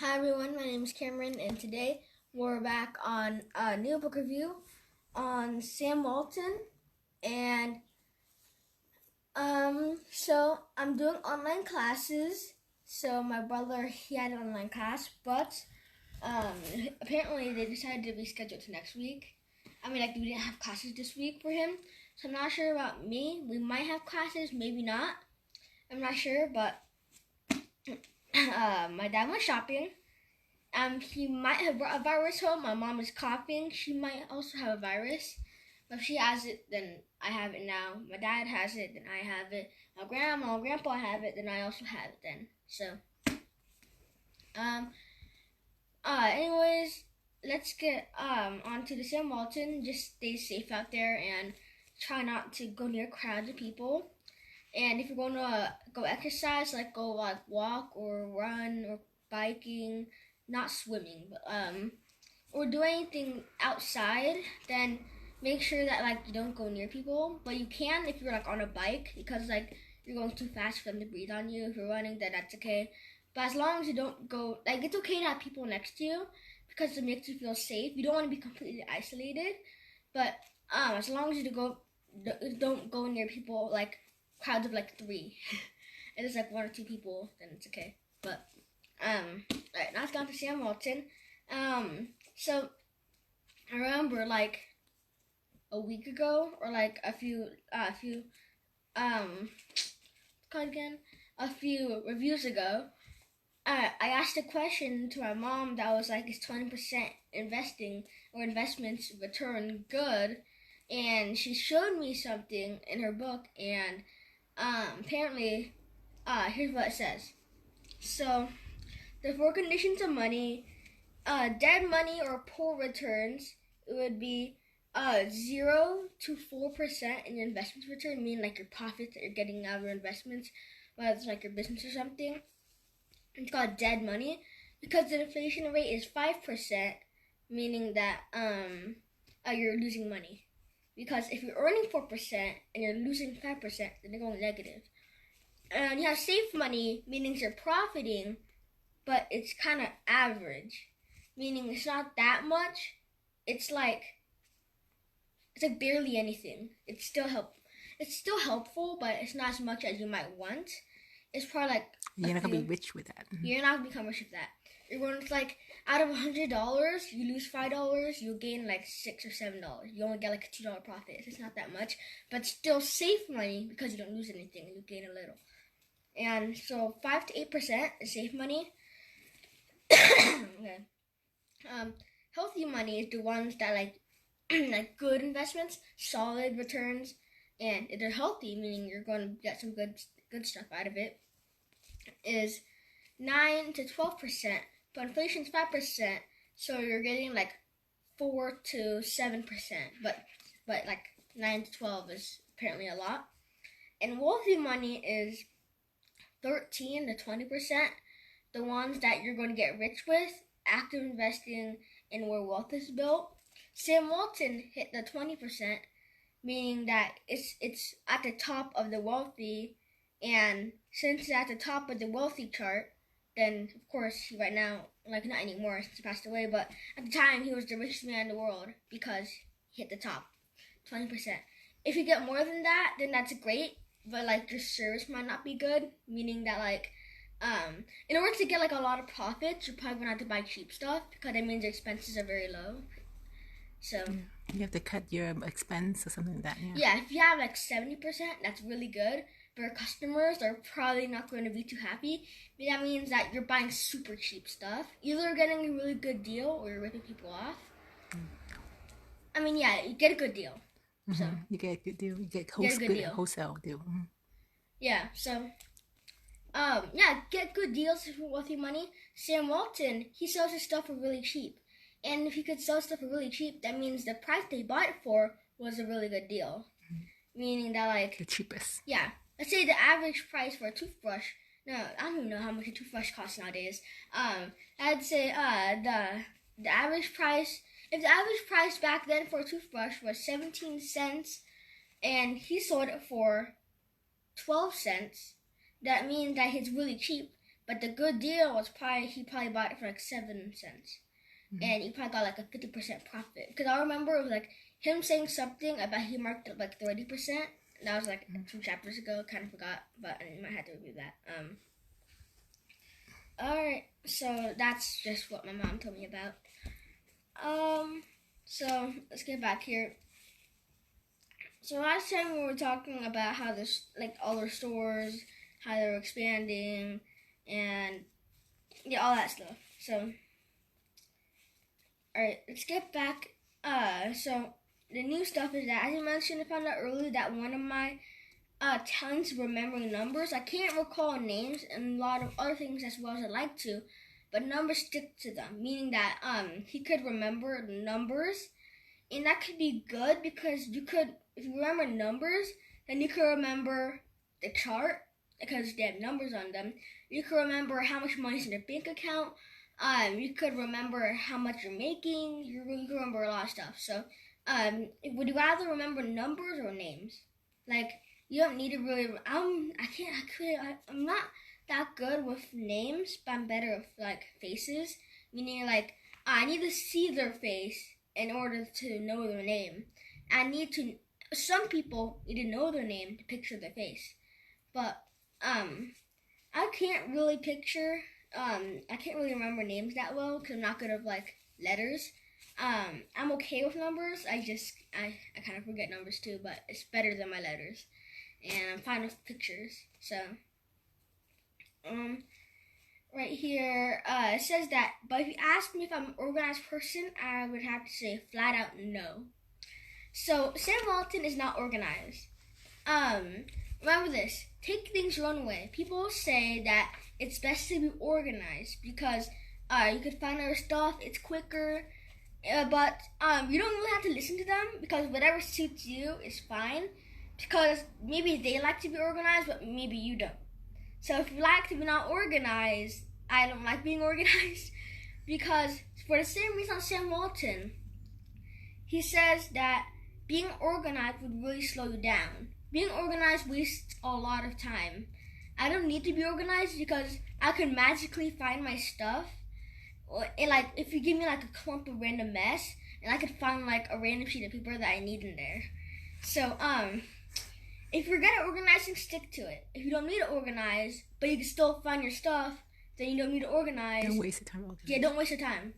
Hi everyone, my name is Cameron, and today we're back on a new book review on Sam Walton. And so I'm doing online classes. So my brother, he had an online class, but apparently they decided to reschedule to next week. We didn't have classes this week for him, so I'm not sure about me. We might have classes, maybe not. I'm not sure, but my dad went shopping. He might have brought a virus home. My mom is coughing. She might also have a virus. But if she has it, then I have it now. My dad has it, then I have it. My grandma and grandpa have it, then I also have it then. So, anyways, let's get on to the Sam Walton. Just stay safe out there and try not to go near crowds of people. And if you're going to go exercise, go walk or run or biking, not swimming, but or do anything outside, then make sure that you don't go near people. But you can if you're on a bike, because you're going too fast for them to breathe on you. If you're running, then that's okay. But as long as you don't go, it's okay to have people next to you because it makes you feel safe. You don't want to be completely isolated, but as long as you don't go near people crowds of 3. It is 1 or 2 people, then it's okay. But alright, now it's gone to Sam Walton. So I remember a week ago or a few reviews ago, I asked a question to my mom that was is 20% investing or investments return good? And she showed me something in her book, and apparently, here's what it says. So, the 4 conditions of money, dead money or poor returns, it would be 0 to 4% in your investments return, meaning your profits that you're getting out of your investments, whether it's your business or something. It's called dead money because the inflation rate is 5%, meaning that you're losing money. Because if you're earning 4% and you're losing 5%, then you're going negative. And you have safe money, meaning you're profiting, but it's kind of average, meaning it's not that much. It's barely anything. It's still helpful, but it's not as much as you might want. It's probably you're not gonna be rich with that. You're not gonna become rich with that. You're going to out of $100, you lose $5, you'll gain $6 or $7. You only get a $2 profit. It's not that much, but still safe money because you don't lose anything and you gain a little. And so 5 to 8% is safe money. Okay. Healthy money is the ones that good investments, solid returns, and if they're healthy, meaning you're going to get some good stuff out of it, is 9 to 12%. But inflation's 5%, so you're getting 4 to 7%. But 9 to 12 is apparently a lot. And wealthy money is 13 to 20%. The ones that you're going to get rich with, active investing, and where wealth is built. Sam Walton hit the 20%, meaning that it's at the top of the wealthy, and since it's at the top of the wealthy chart, then of course right now, not anymore since he passed away, but at the time he was the richest man in the world because he hit the top, 20%. If you get more than that, then that's great, but your service might not be good, meaning that in order to get a lot of profits, you're probably gonna have to buy cheap stuff because that means your expenses are very low. So you have to cut your expense or something like that. Yeah, if you have 70%, that's really good. But your customers are probably not going to be too happy. But that means that you're buying super cheap stuff. Either you're getting a really good deal or you're ripping people off. You get a good deal. Mm-hmm. So you get a good deal. You get wholesale deal. Mm-hmm. Yeah, so get good deals with your money. Sam Walton, he sells his stuff for really cheap. And if he could sell stuff for really cheap, that means the price they bought it for was a really good deal. Mm-hmm. Meaning that the cheapest. Yeah. Let's say the average price for a toothbrush. No, I don't even know how much a toothbrush costs nowadays. I'd say the average price. If the average price back then for a toothbrush was 17 cents, and he sold it for 12 cents, that means that it's really cheap. But the good deal was he probably bought it for like 7 cents. And he probably got like a 50% profit. Because I remember it was like him saying something about he marked it like 30%. That was like 2 chapters ago. Kind of forgot, but I might have to review that. Alright, so that's just what my mom told me about. So let's get back here. So last time we were talking about how there's like all their stores, how they're expanding, and yeah, all that stuff. So, alright, let's get back. So the new stuff is that, as you mentioned, I found out earlier that one of my talents remembering numbers. I can't recall names and a lot of other things as well as I'd like to, but numbers stick to them, meaning that he could remember numbers, and that could be good because if you remember numbers, then you could remember the chart because they have numbers on them. You could remember how much money's in your bank account. You could remember how much you're making. You could remember a lot of stuff. So, would you rather remember numbers or names? Like, you don't need to really. I'm not that good with names, but I'm better with like faces. Meaning, like, I need to see their face in order to know their name. Some people need to know their name to picture their face, but I can't really picture. I can't really remember names that well because I'm not good with like letters. I'm okay with numbers. I kind of forget numbers too, but it's better than my letters, and I'm fine with pictures. So, right here, it says that. But if you ask me if I'm an organized person, I would have to say flat out no. So Sam Walton is not organized. Remember this. Take things your own way. People say that it's best to be organized because you could find other stuff. It's quicker. But you don't really have to listen to them because whatever suits you is fine. Because maybe they like to be organized, but maybe you don't. So if you like to be not organized, I don't like being organized because for the same reason on Sam Walton, he says that being organized would really slow you down. Being organized wastes a lot of time. I don't need to be organized because I can magically find my stuff. And like, if you give me like a clump of random mess, and I could find like a random sheet of paper that I need in there. So, if you're good at organizing, stick to it. If you don't need to organize, but you can still find your stuff, then you don't need to organize. Don't waste your time. Yeah, don't waste your time.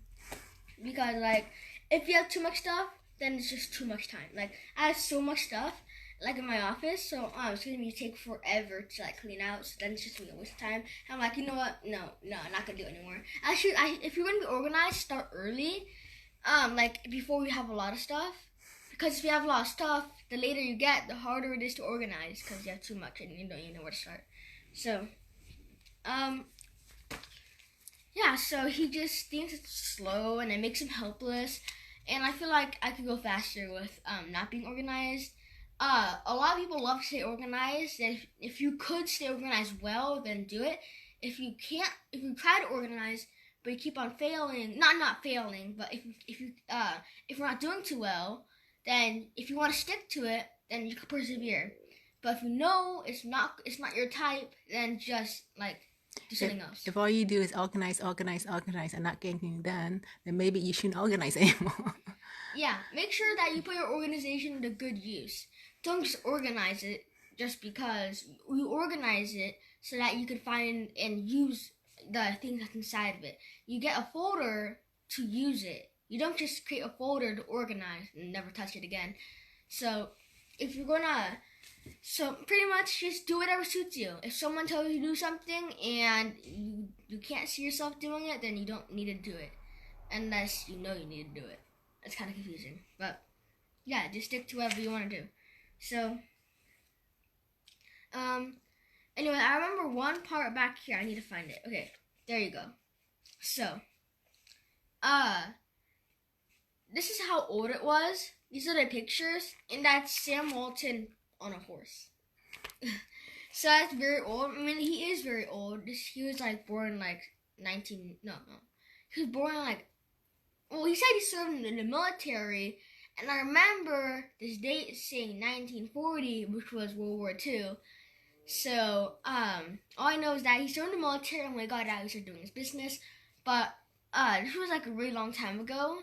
Because like, if you have too much stuff, then it's just too much time. Like, I have so much stuff, like in my office, so it's gonna take forever to like clean out. So then it's just gonna be a waste of time. And I'm like, you know what? No, I'm not gonna do it anymore. If you're gonna be organized, start early. Like before we have a lot of stuff. Because if you have a lot of stuff, the later you get, the harder it is to organize because you have too much and you don't even know where to start. So, yeah, so he just thinks it's slow and it makes him helpless. And I feel like I could go faster with not being organized. A lot of people love to stay organized. And if you could stay organized well, then do it. If you can't, if you try to organize, but you keep on failing, not failing, but if you're not doing too well, then if you want to stick to it, then you can persevere. But if you know it's not your type, then just like do something else. If all you do is organize and not get anything done, then maybe you shouldn't organize anymore. Yeah, make sure that you put your organization to good use. Don't just organize it just because. You organize it so that you can find and use the things that's inside of it. You get a folder to use it. You don't just create a folder to organize and never touch it again. So if you're so pretty much just do whatever suits you. If someone tells you to do something and you can't see yourself doing it, then you don't need to do it. Unless you know you need to do it. It's kind of confusing. But yeah, just stick to whatever you want to do. So, anyway, I remember one part back here. I need to find it. Okay, there you go. So, this is how old it was. These are the pictures, and that's Sam Walton on a horse. So that's very old. I mean, he is very old. He was like born like he was born like, well, he said he served in the military, and I remember this date saying 1940, which was World War II. So, all I know is that he started in the military, and when he got out, he started doing his business. But, this was like a really long time ago,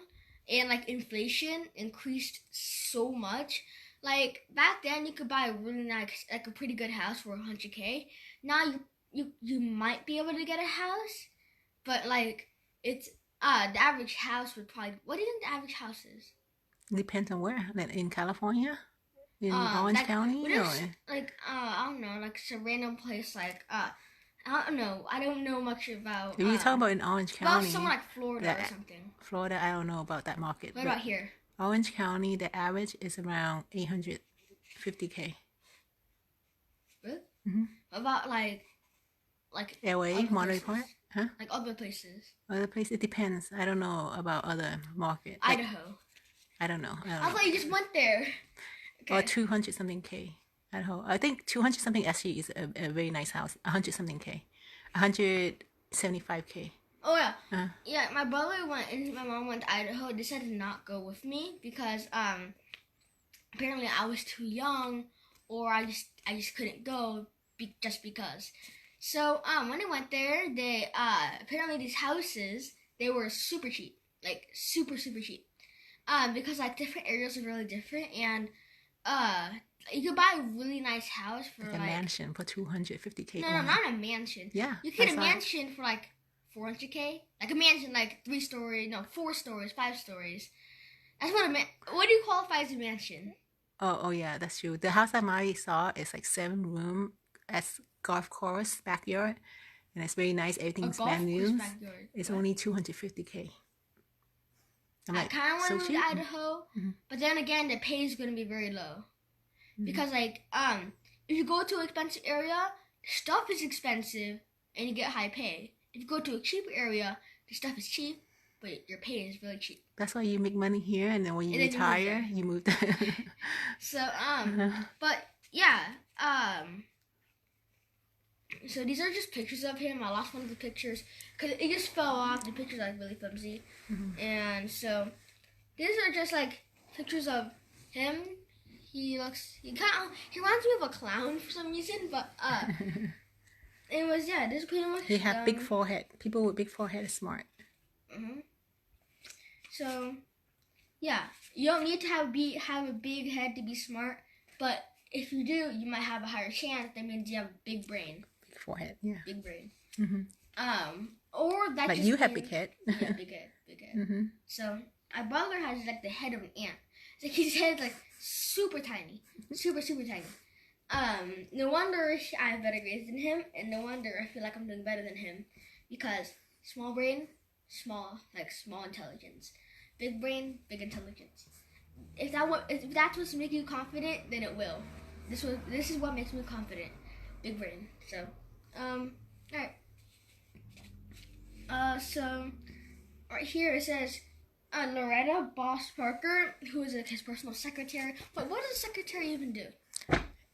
and like inflation increased so much. Like back then, you could buy a really nice, like a pretty good house for 100K. Now you might be able to get a house, but like it's the average house would probably. What do you think the average house is? Depends on where. Like in California, in Orange Like County, what or is like I don't know, like some random place like I don't know. I don't know much about if you talk about in Orange County, somewhere like Florida or that something. Florida, I don't know about that market. What But about here? Orange County, the average is around 850K. Really? Mm-hmm. What about like LA, other Monterey places? Park, huh? Like other places. Other place, it depends. I don't know about other market. Like, Idaho. I don't know. I thought you just went there. Or Okay. 200 something K. Idaho. I think 200 something actually is a very nice house. 100 something K. 175K. Oh yeah. Yeah, my brother went and my mom went to Idaho. They decided to not go with me because apparently I was too young, or I just couldn't go just because. So when I went there, they apparently these houses, they were super cheap, like super cheap. Because like different areas are really different, and uh you could buy a really nice house for Like a like mansion for 250K. no, not a mansion. Yeah. You could get a mansion for like 400K, like a mansion like 3 story, no 4 stories, 5 stories. That's what a man. What do you qualify as a mansion? Oh yeah, that's true. The house that Mari saw is like 7 room, as golf course backyard, and it's very nice. A Everything's golf brand course new. backyard. It's What? only 250K. I'm I like, kind of want so to move cheap. to Idaho, but then again, the pay is going to be very low because like if you go to an expensive area, stuff is expensive and you get high pay. If you go to a cheap area, the stuff is cheap, but your pay is really cheap. That's why you make money here, and then when you And then you move retire, there. you move there. So but yeah, so these are just pictures of him. I lost one of the pictures because it just fell off. The pictures are like really flimsy, and so these are just like pictures of him. He reminds me of a clown for some reason, but it was this is pretty much. He have big forehead. People with big forehead are smart. So yeah, you don't need to have a big head to be smart, but if you do, you might have a higher chance. That means you have a big brain. Big forehead, yeah. Big brain. Mm-hmm. Or that. But just you have means, big head. Yeah, big head, big head. Mm-hmm. So my brother has like the head of an ant. It's like his head's like super tiny, super tiny. No wonder I have better grades than him, and no wonder I feel like I'm doing better than him, because small brain, small intelligence, big brain, big intelligence. If that's what's making you confident, then it will. This is what makes me confident, big brain. So, all right. So right here it says. Loretta Boss Parker, who is his personal secretary. But what does a secretary even do?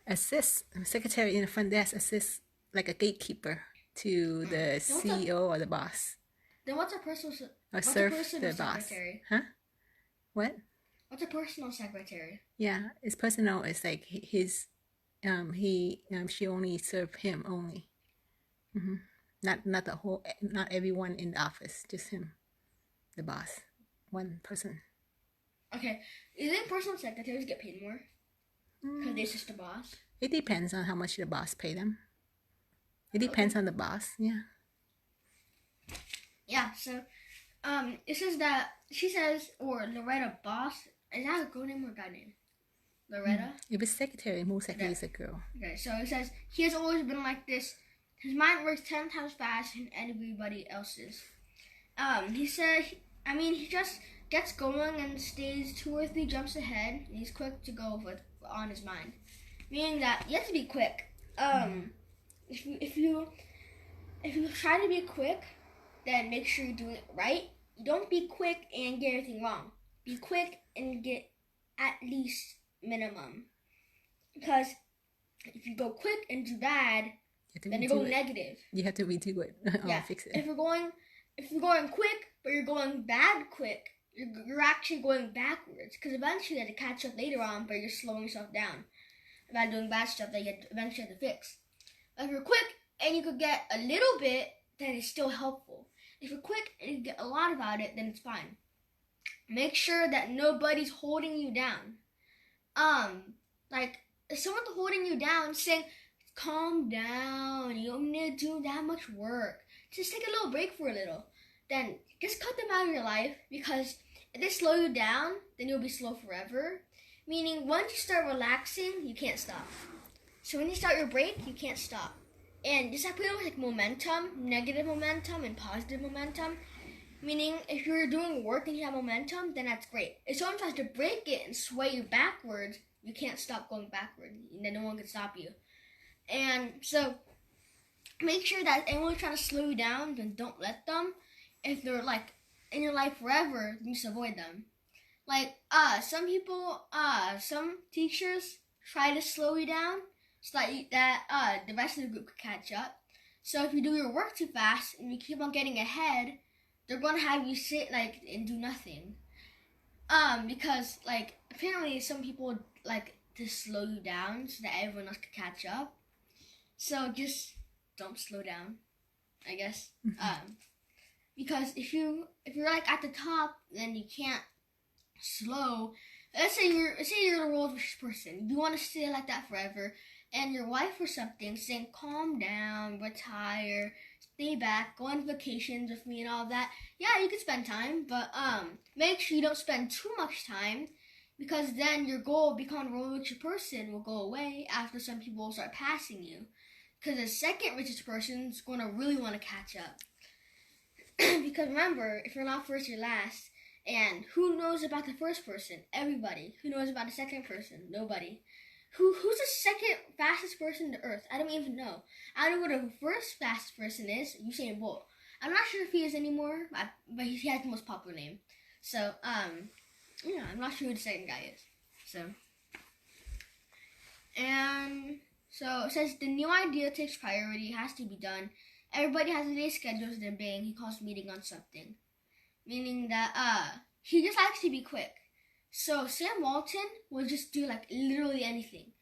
Assist. Secretary in the front desk assists like a gatekeeper to the CEO or the boss. Then what's a personal Or serve the boss. Huh? What? What's a personal secretary? Yeah, it's personal. It's like his, she only serve him only. Not the whole, not everyone in the office, just him, the boss. One person. Okay, is it personal secretaries get paid more because they're just the boss? It depends on how much the boss pay them. It depends on the boss. Yeah. Yeah. So, it says that she says, or Loretta Boss. Is that a girl name or a guy name? Loretta. If it's secretary, most likely it's a girl. Okay, so it says he has always been like this. His mind works 10 times faster than anybody else's. He said. He just gets going and stays 2 or 3 jumps ahead. And he's quick to go on his mind, meaning that you have to be quick. If you try to be quick, then make sure you're doing it right. You don't be quick and get everything wrong. Be quick and get at least minimum. Because if you go quick and do bad, then you go negative. You have to redo it. Yeah. Fix it. If you're going quick, but you're going bad quick, you're actually going backwards. Because eventually you have to catch up later on, but you're slowing yourself down about doing bad stuff that you eventually have to fix. If you're quick and you could get a little bit, then it's still helpful. If you're quick and you get a lot about it, then it's fine. Make sure that nobody's holding you down. Like, if someone's holding you down, saying, calm down, you don't need to do that much work. Just take a little break for a little. Then just cut them out of your life, because if they slow you down, then you'll be slow forever. Meaning, once you start relaxing, you can't stop. So when you start your break, you can't stop. And just have like momentum, negative momentum and positive momentum. Meaning, if you're doing work and you have momentum, then that's great. If someone tries to break it and sway you backwards, you can't stop going backward. And then no one can stop you. And so, make sure that anyone's trying to slow you down, then don't let them. If they're like in your life forever, then just avoid them. Like, some people, some teachers try to slow you down so that the rest of the group could catch up. So if you do your work too fast and you keep on getting ahead, they're going to have you sit like and do nothing. Because like apparently some people like to slow you down so that everyone else can catch up. So just don't slow down, I guess. Because if you're like at the top, then you can't slow. Let's say you're the world's richest person. You want to stay like that forever, and your wife or something saying, "Calm down, retire, stay back, go on vacations with me and all that." Yeah, you can spend time, but make sure you don't spend too much time, because then your goal of becoming a world's richest person will go away after some people start passing you. Because the second richest person is going to really want to catch up. Because remember, if you're not first, you're last. And who knows about the first person? Everybody. Who knows about the second person? Nobody. Who's the second fastest person to Earth? I don't even know. I don't know what the first fastest person is. Usain Bolt. I'm not sure if he is anymore, but he has the most popular name. So, yeah, I'm not sure who the second guy is. So it says the new idea takes priority, has to be done. Everybody has a day schedule, they're bang. He calls a meeting on something. Meaning that he just likes to be quick. So Sam Walton will just do like literally anything.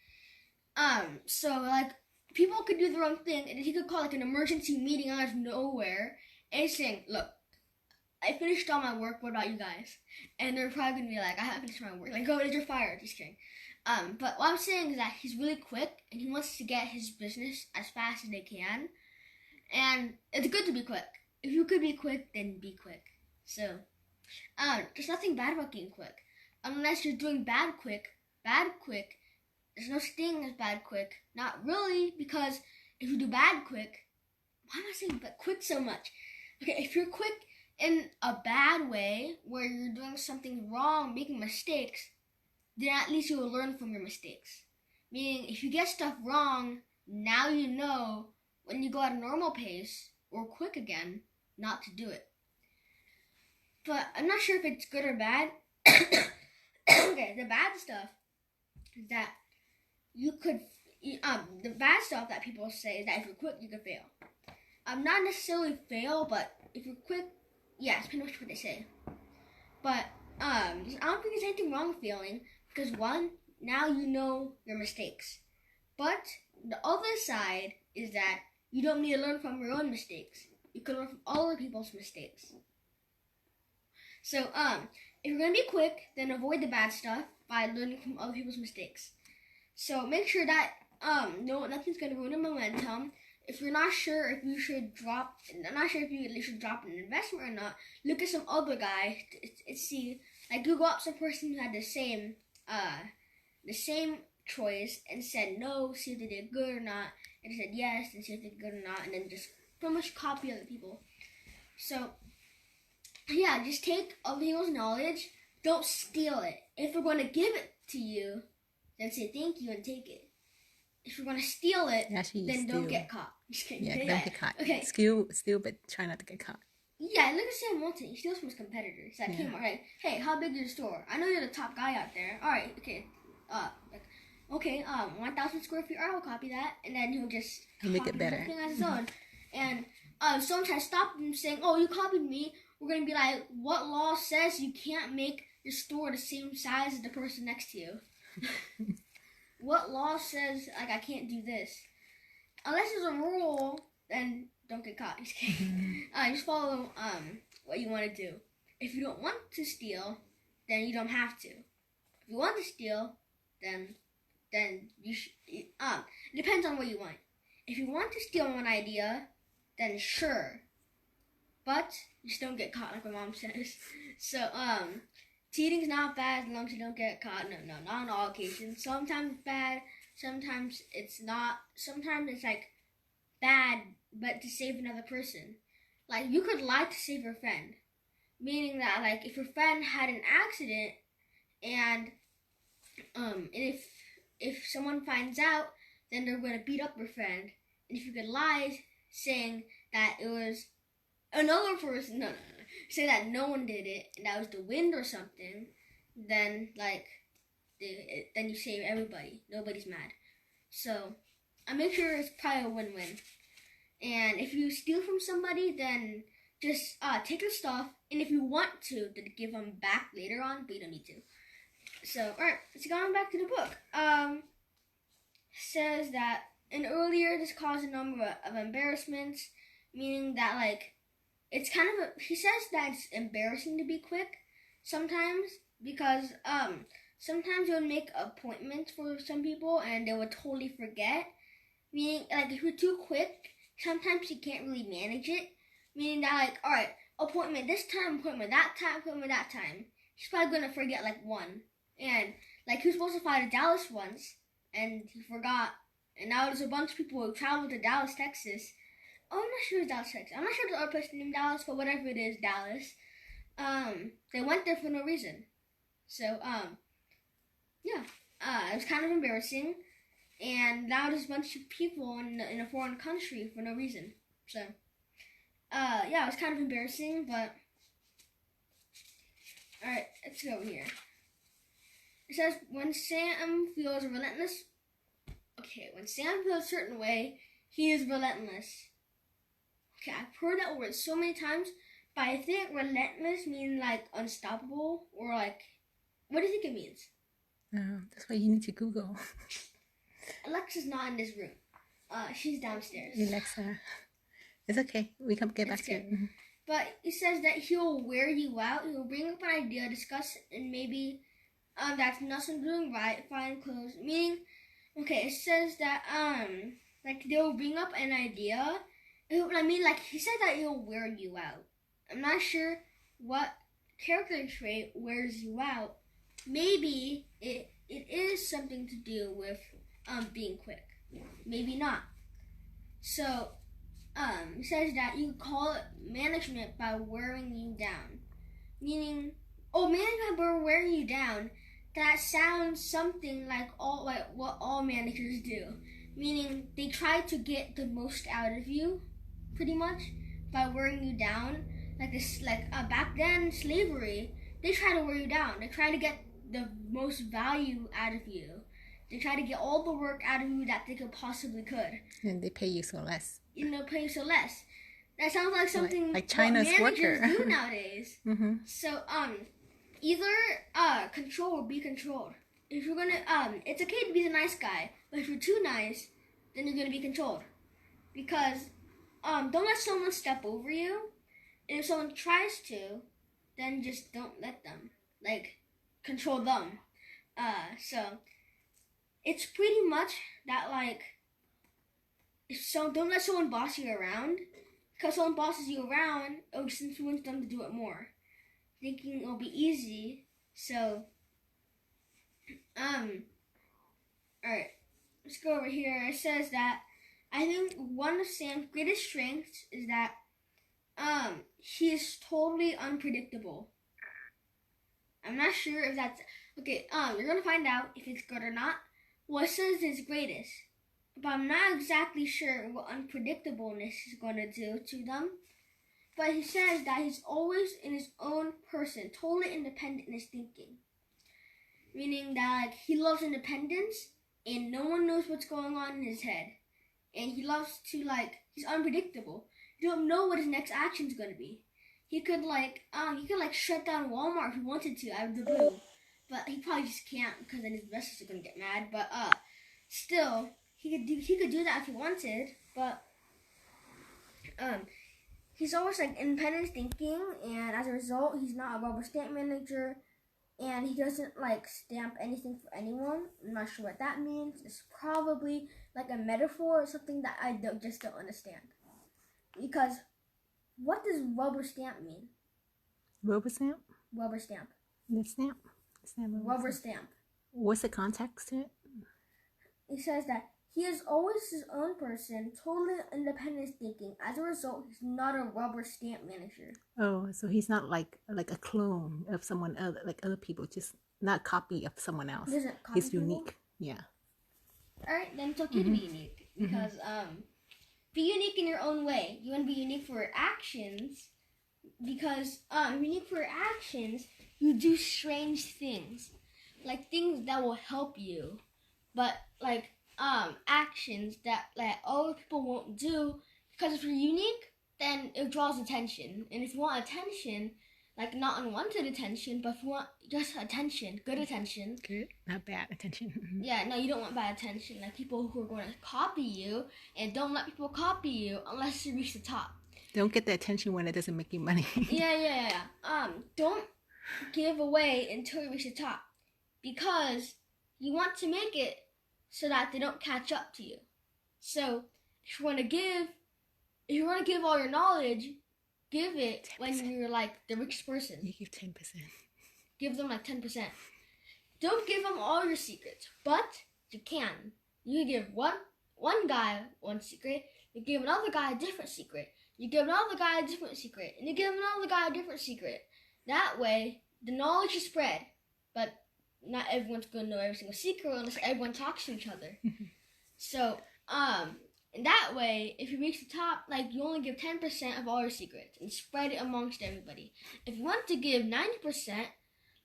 So like people could do the wrong thing and he could call like an emergency meeting out of nowhere and saying, "Look, I finished all my work, what about you guys?" And they're probably gonna be like, "I haven't finished my work." Like, "Oh, you're fired." Just kidding. But what I'm saying is that he's really quick and he wants to get his business as fast as they can. And it's good to be quick. If you could be quick, then be quick. So, there's nothing bad about getting quick. Unless you're doing bad quick, there's no such thing as bad quick. Not really, because if you do bad quick, why am I saying quick so much? Okay, if you're quick in a bad way, where you're doing something wrong, making mistakes, then at least you will learn from your mistakes. Meaning, if you get stuff wrong, now you know when you go at a normal pace, or quick again, not to do it. But I'm not sure if it's good or bad. Okay, the bad stuff is that the bad stuff that people say is that if you're quick, you can fail. Not necessarily fail, but if you're quick, yeah, it's pretty much what they say. But I don't think there's anything wrong with failing, because one, now you know your mistakes. But the other side is that you don't need to learn from your own mistakes. You can learn from all other people's mistakes. So, if you're going to be quick, then avoid the bad stuff by learning from other people's mistakes. So, make sure that nothing's going to ruin your momentum. If you're not sure if you should drop, I'm not sure if you should drop an investment or not, look at some other guy and see, like Google up some person who had the same choice and said no, see if they did good or not, and they said yes, and see if they did good or not, and then just pretty much copy other people. So, yeah, just take other people's knowledge, don't steal it. If we're going to give it to you, then say thank you and take it. If you're going to steal it, then don't get caught. Just kidding. Yeah, don't get caught. Okay. Steal, but try not to get caught. Yeah, look at Sam Walton. He steals from his competitors. Like, Kameron, hey, how big is your store? I know you're the top guy out there. All right, okay. 1,000 square feet. All right, I'll copy that, and then he'll just make it better. As his own. And someone tries to stop him, saying, "Oh, you copied me." We're gonna be like, "What law says you can't make your store the same size as the person next to you?" What law says like I can't do this? unless there's a rule, then don't get caught. Just kidding. Just follow what you want to do. If you don't want to steal, then you don't have to. If you want to steal, then you should. It depends on what you want. If you want to steal one idea, then sure, but just don't get caught, like my mom says. So cheating's not bad as long as you don't get caught. No, not on all occasions. Sometimes it's bad. Sometimes it's not. Sometimes it's like bad, but to save another person. Like you could lie to save your friend, meaning that like if your friend had an accident and if someone finds out, then they're going to beat up your friend. And if you could lie saying that it was another person, no, say that no one did it and that was the wind or something, then like then you save everybody. Nobody's mad. So I make sure it's probably a win-win. And if you steal from somebody, then just take their stuff, and if you want to, then give them back later on, but you don't need to. So, alright, let's go on back to the book. Says that and earlier this caused a number of embarrassments, meaning that like it's kind of he says that it's embarrassing to be quick sometimes because sometimes you'll make appointments for some people and they would totally forget. Meaning like if you're too quick, sometimes you can't really manage it. Meaning that like, alright, appointment this time, appointment that time, appointment that time. He's probably gonna forget like one. And like he was supposed to fly to Dallas once and he forgot. And now there's a bunch of people who traveled to Dallas, Texas. Oh, I'm not sure it's Dallas, Texas. I'm not sure the other place named Dallas, but whatever it is, Dallas. They went there for no reason. So, yeah. It was kind of embarrassing. And now there's a bunch of people in a foreign country for no reason. So, yeah, it was kind of embarrassing, but... Alright, let's go over here. It says, when Sam feels relentless... Okay, when Sam feels a certain way, he is relentless. Okay, I've heard that word so many times, but I think relentless means like unstoppable or like... What do you think it means? That's why you need to Google. Alexa's not in this room. She's downstairs. Alexa. It's okay. We can get back to it. Mm-hmm. But it says that he'll wear you out. He'll bring up an idea, discuss, and maybe that's nothing doing right, find clothes. Meaning, okay, it says that like they'll bring up an idea. I mean, like he said that he'll wear you out. I'm not sure what character trait wears you out. Maybe it is something to do with being quick. Maybe not. So it says that you call it management by wearing you down. Meaning, management by wearing you down. That sounds something like what all managers do. Meaning they try to get the most out of you, pretty much, by wearing you down. Like this, back then, slavery, they try to wear you down. They try to get the most value out of you. They try to get all the work out of you that they possibly could. And they pay you so less. Pay you so less. That sounds like something like China's managers worker do nowadays. Mm-hmm. So either control or be controlled. If you're gonna it's okay to be the nice guy, but if you're too nice, then you're gonna be controlled. Because don't let someone step over you. And if someone tries to, then just don't let them. Like, control them. So it's pretty much that like don't let someone boss you around. Because someone bosses you around, it'll just influence them to do it more. Thinking it'll be easy. So alright, let's go over here. It says that I think one of Sam's greatest strengths is that he is totally unpredictable. I'm not sure if that's okay. You're gonna find out if it's good or not. Well, it says it's greatest, but I'm not exactly sure what unpredictableness is going to do to them. But he says that he's always in his own person, totally independent in his thinking. Meaning that like, he loves independence and no one knows what's going on in his head. And he loves to he's unpredictable. You don't know what his next action is going to be. He could shut down Walmart if he wanted to out of the blue. But he probably just can't because then his investors are going to get mad. But still, he could do that if he wanted, but he's always like independent thinking, and as a result, he's not a rubber stamp manager, and he doesn't like stamp anything for anyone. I'm not sure what that means. It's probably like a metaphor or something that I just don't understand. Because what does rubber stamp mean? Rubber stamp? Rubber stamp. The stamp? Rubber stamp. What's the context to it? It says that he is always his own person, totally independent thinking. As a result, he's not a rubber stamp manager. Oh, so he's not like a clone of someone other, like other people, just not copy of someone else. He doesn't copy He's people? unique. Yeah. All right, then it's okay to be unique because be unique in your own way. You want to be unique for your actions because unique for your actions, you do strange things, like things that will help you, but like actions that like other people won't do, because if you're unique, then it draws attention, and if you want attention, like not unwanted attention, but if you want just attention, good attention, Good, not bad attention. yeah, no, you don't want bad attention, like people who are going to copy you, and don't let people copy you unless you reach the top. Don't get the attention when it doesn't make you money. Yeah. Don't give away until you reach the top, because you want to make it so that they don't catch up to you. So if you want to give all your knowledge, give it 10%. When you're like the richest person. You give 10%. Give them like 10%. Don't give them all your secrets, but you can. You can give one guy one secret. You give another guy a different secret. You give another guy a different secret, and you give another guy a different secret. That way, the knowledge is spread, but not everyone's going to know every single secret unless everyone talks to each other. So, in that way, if you reach the top, like you only give 10% of all your secrets and spread it amongst everybody. If you want to give 90%,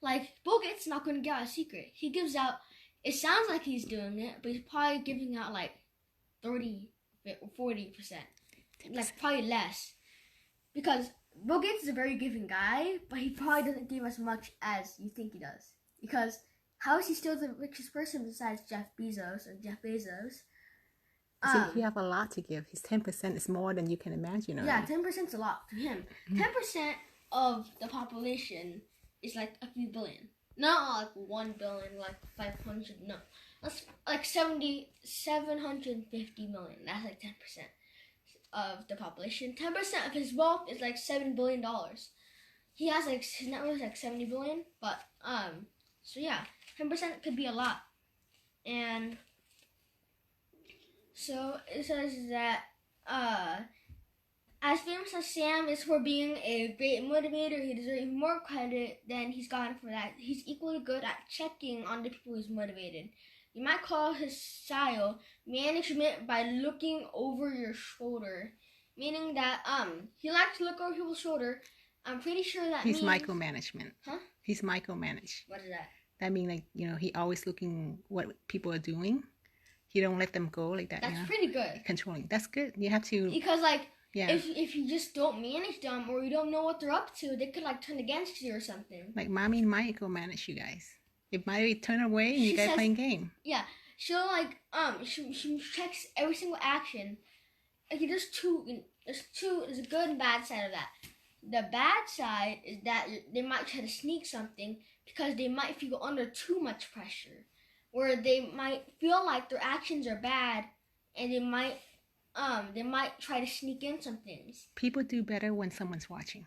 like Bill Gates is not going to give out a secret. He gives out, it sounds like he's doing it, but he's probably giving out like 30 or 40%. 10%. Like probably less. Because Bill Gates is a very giving guy, but he probably doesn't give as much as you think he does. Because how is he still the richest person besides Jeff Bezos? So you have a lot to give. His 10% is more than you can imagine. Yeah, 10% is a lot to him. 10% of the population is like a few billion. Not like 1 billion, like 500, no. That's like 750 million. That's like 10% of the population. 10% of his wealth is like $7 billion. He has like, his net worth is like 70 billion, but, so yeah, 10% could be a lot. And so it says that, as famous as Sam is for being a great motivator, he deserves even more credit than he's gotten for that. He's equally good at checking on the people he's motivated. You might call his style management by looking over your shoulder, meaning that he likes to look over people's shoulder. I'm pretty sure that he's means micromanagement. Huh? He's micromanage. What is that? That means like he always looking what people are doing. He don't let them go like that. That's pretty good. Controlling. That's good. You have to. Because if you just don't manage them or you don't know what they're up to, they could like turn against you or something. Like mommy micromanage you guys. It might turn away and you guys playing game. Yeah, she'll like she checks every single action. Okay, there's a good and bad side of that. The bad side is that they might try to sneak something because they might feel under too much pressure, or they might feel like their actions are bad, and they might try to sneak in some things. People do better when someone's watching.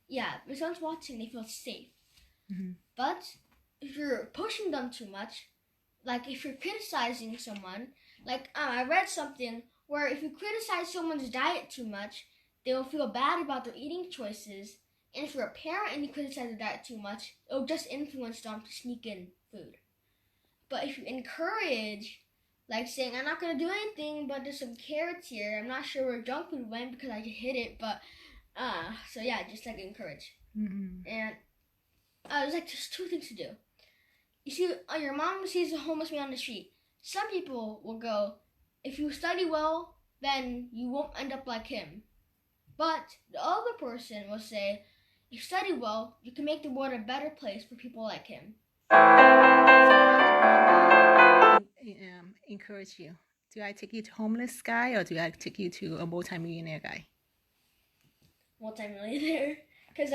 Yeah, when someone's watching, they feel safe. Mm-hmm. But if you're pushing them too much, like if you're criticizing someone, like I read something where if you criticize someone's diet too much, they will feel bad about their eating choices. And if you're a parent and you criticize their diet too much, it'll just influence them to sneak in food. But if you encourage, like saying, I'm not going to do anything, but there's some carrots here. I'm not sure where junk food went because I just hid it, but, so yeah, just like encourage. Mm-hmm. And there's like just two things to do. You see, your mom sees a homeless man on the street. Some people will go, if you study well, then you won't end up like him. But the other person will say, if you study well, you can make the world a better place for people like him. Encourage you. Do I take you to homeless guy or do I take you to a multimillionaire guy? Multi-millionaire. Because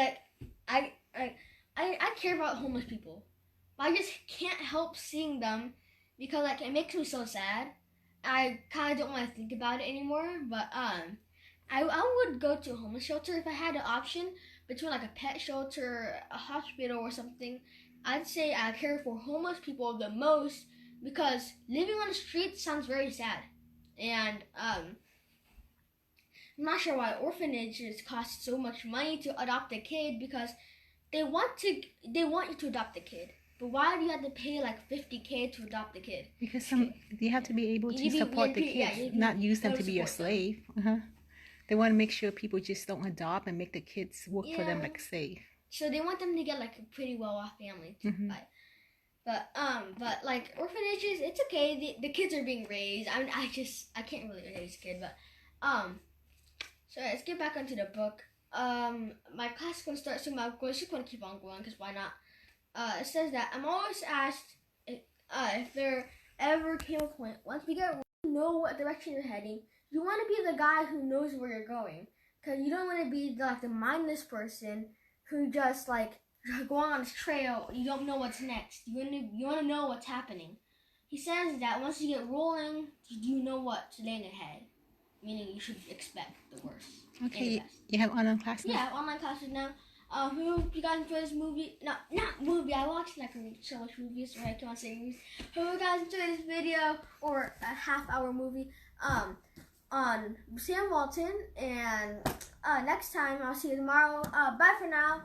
I care about homeless people. But I just can't help seeing them because like it makes me so sad. I kind of don't want to think about it anymore. But I would go to a homeless shelter if I had an option between like a pet shelter, a hospital, or something. I'd say I care for homeless people the most because living on the streets sounds very sad, and I'm not sure why orphanages cost so much money to adopt a kid because they want you to adopt a kid. But why do you have to pay like $50K to adopt a kid? Because you have to be able to support the kids, not use them to be your slave. They want to make sure people just don't adopt and make the kids work for them like a slave. So they want them to get like a pretty well-off family to buy. But like orphanages, it's okay. The kids are being raised. I mean, I can't really raise a kid, but so let's get back onto the book. My class is gonna start soon. I'm just gonna keep on going because why not? It says that I'm always asked if there ever came a point once we know what direction you're heading. You want to be the guy who knows where you're going, because you don't want to be the mindless person who just like going on this trail. You don't know what's next. You want to know what's happening. He says that once you get rolling, you know what's laying ahead, meaning you should expect the worst. Okay, you have online classes? Yeah, I have online classes now. Hope you guys enjoy this movie. No, not movie. I watched like so much movies, right? I can't say movies. Hope you guys enjoy this video or a half-hour movie. On Sam Walton, and next time I'll see you tomorrow. Bye for now.